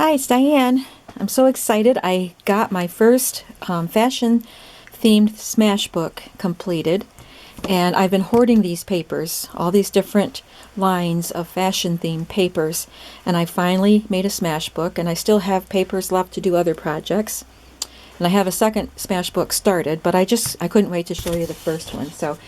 Hi, it's Diane. I'm so excited. I got my first fashion-themed smash book completed, and I've been hoarding these papers, all these different lines of fashion-themed papers, and I finally made a smash book, and I still have papers left to do other projects. And I have a second smash book started, but I couldn't wait to show you the first one. So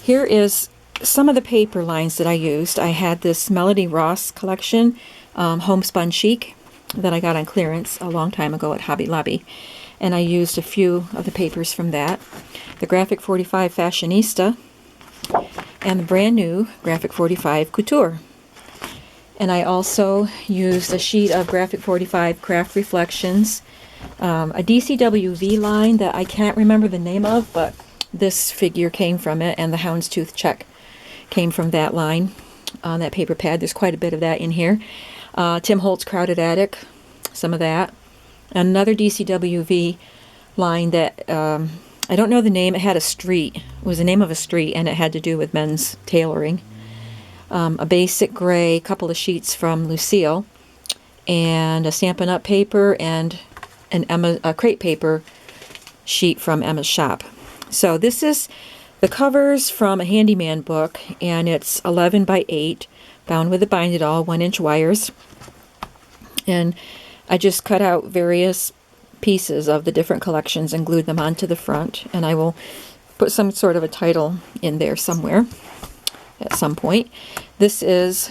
here is some of the paper lines that I used. I had this Melody Ross collection, homespun chic, that I got on clearance a long time ago at Hobby Lobby, and I used a few of the papers from that. The Graphic 45 Fashionista and the brand new Graphic 45 Couture. And I also used a sheet of Graphic 45 Craft Reflections, a DCWV line that I can't remember the name of, but this figure came from it, and the houndstooth check came from that line on that paper pad. There's quite a bit of that in here. Tim Holtz Crowded Attic, some of that. Another DCWV line that I don't know the name. It had a street. It was the name of a street, and it had to do with men's tailoring. A basic gray, couple of sheets from Lucille, and a Stampin' Up! Paper, and a crepe paper sheet from Emma's shop. So this is the covers from a handyman book, and it's 11 by 8, bound with a bind-it-all 1-inch wires. And I just cut out various pieces of the different collections and glued them onto the front, and I will put some sort of a title in there somewhere at some point. This is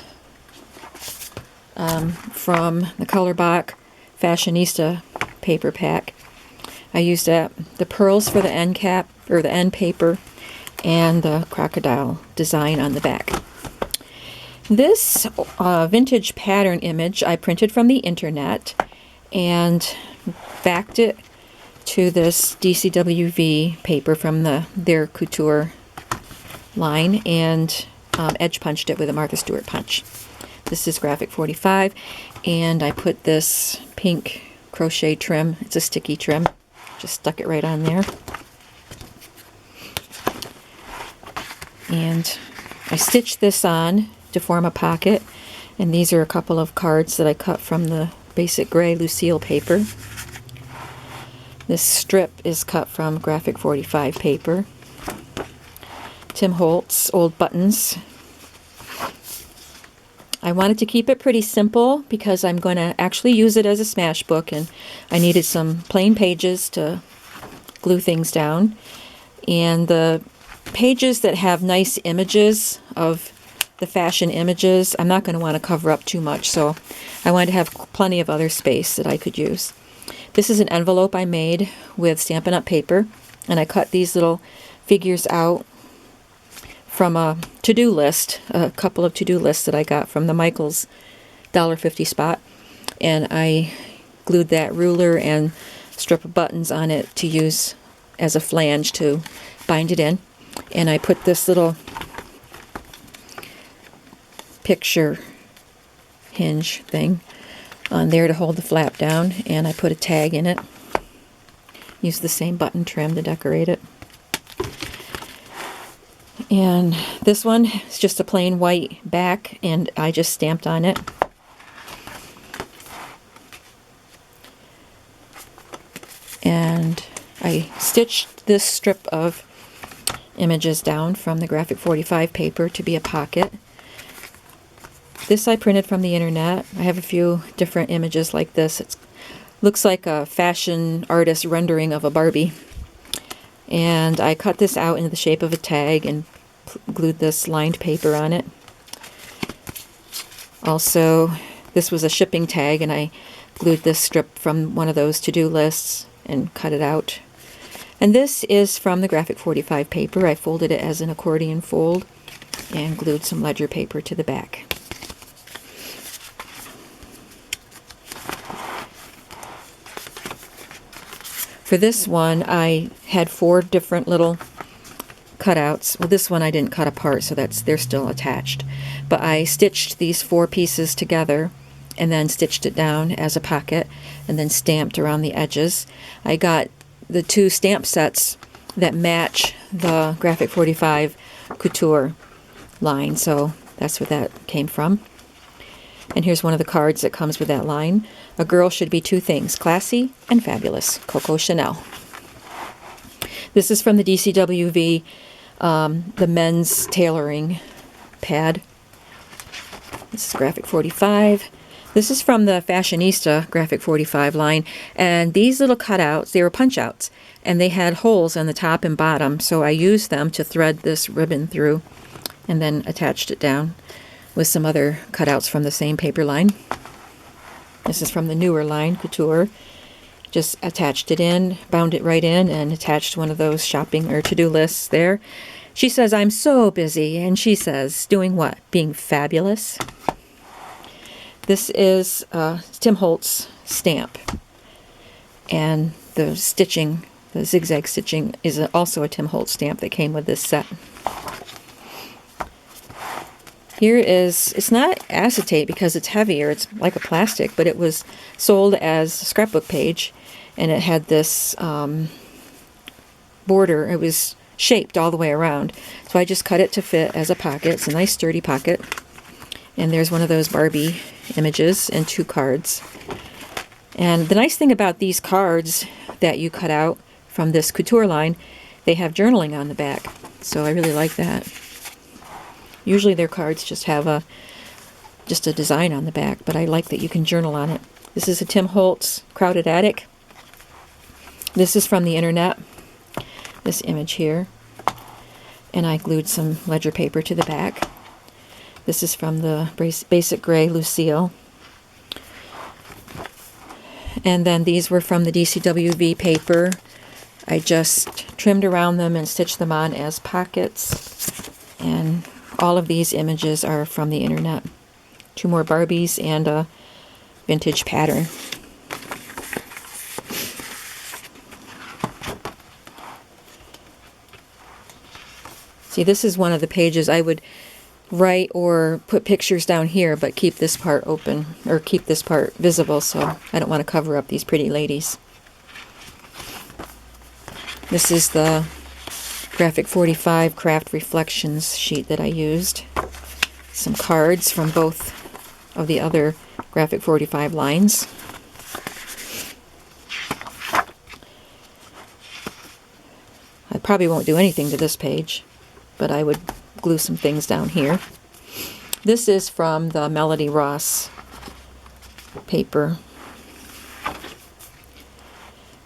from the Colorbach Fashionista paper pack. I used the pearls for the end cap, or the end paper, and the crocodile design on the back. This vintage pattern image I printed from the internet and backed it to this DCWV paper from their Couture line, and edge punched it with a Martha Stewart punch. This is Graphic 45, and I put this pink crochet trim. It's a sticky trim. Just stuck it right on there. And I stitched this on to form a pocket, and these are a couple of cards that I cut from the basic gray Lucille paper. This strip is cut from Graphic 45 paper. Tim Holtz old buttons. I wanted to keep it pretty simple because I'm going to actually use it as a smash book, and I needed some plain pages to glue things down. And the pages that have nice images of the fashion images, I'm not going to want to cover up too much, so I wanted to have plenty of other space that I could use. This is an envelope I made with Stampin' Up! Paper, and I cut these little figures out from a to-do list, a couple of to-do lists that I got from the Michaels $1.50 spot, and I glued that ruler and strip of buttons on it to use as a flange to bind it in. And I put this little picture hinge thing on there to hold the flap down, and I put a tag in it. Use the same button trim to decorate it. And this one is just a plain white back, and I just stamped on it. And I stitched this strip of images down from the Graphic 45 paper to be a pocket. This I printed from the internet. I have a few different images like this. It looks like a fashion artist rendering of a Barbie. And I cut this out into the shape of a tag and glued this lined paper on it. Also, this was a shipping tag, and I glued this strip from one of those to-do lists and cut it out. And this is from the Graphic 45 paper. I folded it as an accordion fold and glued some ledger paper to the back. For this one, I had 4 different little cutouts. Well, this one I didn't cut apart, so they're still attached. But I stitched these 4 pieces together and then stitched it down as a pocket and then stamped around the edges. I got the 2 stamp sets that match the Graphic 45 Couture line, so that's where that came from. And here's one of the cards that comes with that line. A girl should be two things, classy and fabulous. Coco Chanel. This is from the DCWV, the men's tailoring pad. This is graphic 45. This is from the Fashionista graphic 45 line. And these little cutouts, they were punch outs. And they had holes on the top and bottom. So I used them to thread this ribbon through and then attached it down with some other cutouts from the same paper line. This is from the newer line, Couture. Just attached it in, bound it right in, and attached one of those shopping or to-do lists there. She says, I'm so busy. And she says, doing what? Being fabulous. This is Tim Holtz stamp. And the stitching, the zigzag stitching, is also a Tim Holtz stamp that came with this set. Here is, it's not acetate because it's heavier, it's like a plastic, but it was sold as a scrapbook page, and it had this border. It was shaped all the way around. So I just cut it to fit as a pocket. It's a nice sturdy pocket. And there's one of those Barbie images and 2 cards. And the nice thing about these cards that you cut out from this Couture line, they have journaling on the back. So I really like that. Usually their cards just have just a design on the back, but I like that you can journal on it. This is a Tim Holtz Crowded Attic. This is from the internet, this image here. And I glued some ledger paper to the back. This is from the Basic Gray Lucille. And then these were from the DCWV paper. I just trimmed around them and stitched them on as pockets. And all of these images are from the internet. 2 more Barbies and a vintage pattern. See, this is one of the pages I would write or put pictures down here, but keep this part open, or keep this part visible, so I don't want to cover up these pretty ladies. This is the graphic 45 craft reflections sheet that I used. Some cards from both of the other graphic 45 lines. I probably won't do anything to this page, but I would glue some things down here. This is from the Melody Ross paper.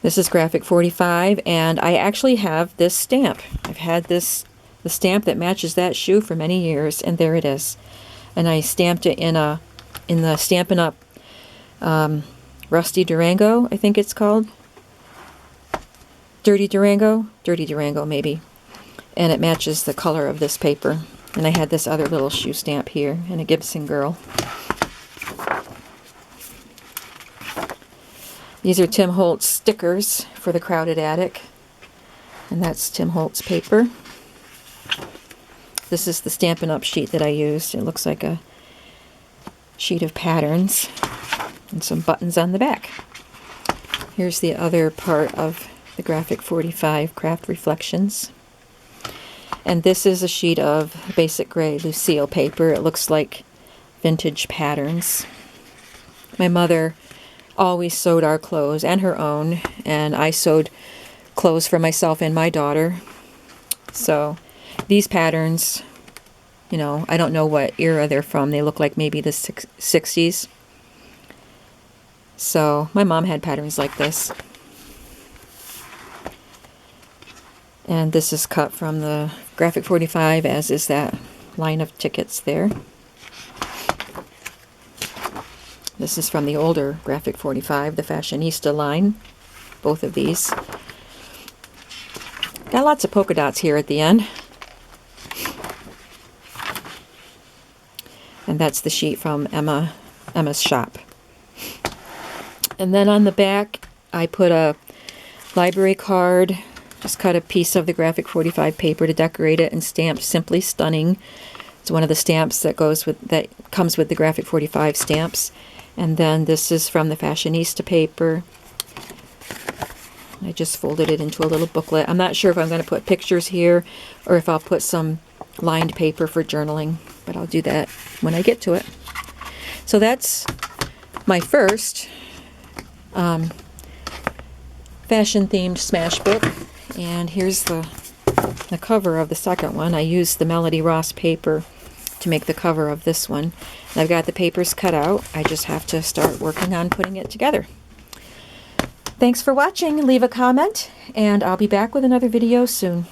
This is graphic 45, and I actually have this stamp. I've had the stamp that matches that shoe for many years, and there it is. And I stamped it in the Stampin' Up! Rusty Durango, I think it's called. Dirty Durango maybe. And it matches the color of this paper. And I had this other little shoe stamp here, and a Gibson Girl. These are Tim Holtz stickers for the Crowded Attic. And that's Tim Holtz paper. This is the Stampin' Up! Sheet that I used. It looks like a sheet of patterns and some buttons on the back. Here's the other part of the graphic 45 craft reflections. And this is a sheet of Basic Gray Lucille paper. It looks like vintage patterns. My mother always sewed our clothes and her own, and I sewed clothes for myself and my daughter. So these patterns, you know, I don't know what era they're from. They look like maybe the 60s. So my mom had patterns like this. And this is cut from the graphic 45, as is that line of tickets there. This is from the older graphic 45, the Fashionista line. Both of these. Got lots of polka dots here at the end. And that's the sheet from Emma's shop. And then on the back, I put a library card. Just cut a piece of the graphic 45 paper to decorate it and stamped Simply Stunning. It's one of the stamps that comes with the graphic 45 stamps. And then this is from the Fashionista paper. I just folded it into a little booklet. I'm not sure if I'm going to put pictures here or if I'll put some lined paper for journaling, but I'll do that when I get to it. So that's my first fashion-themed smash book. And here's the cover of the second one. I used the Melody Ross paper to make the cover of this one. And I've got the papers cut out. I just have to start working on putting it together. Thanks for watching. Leave a comment, and I'll be back with another video soon.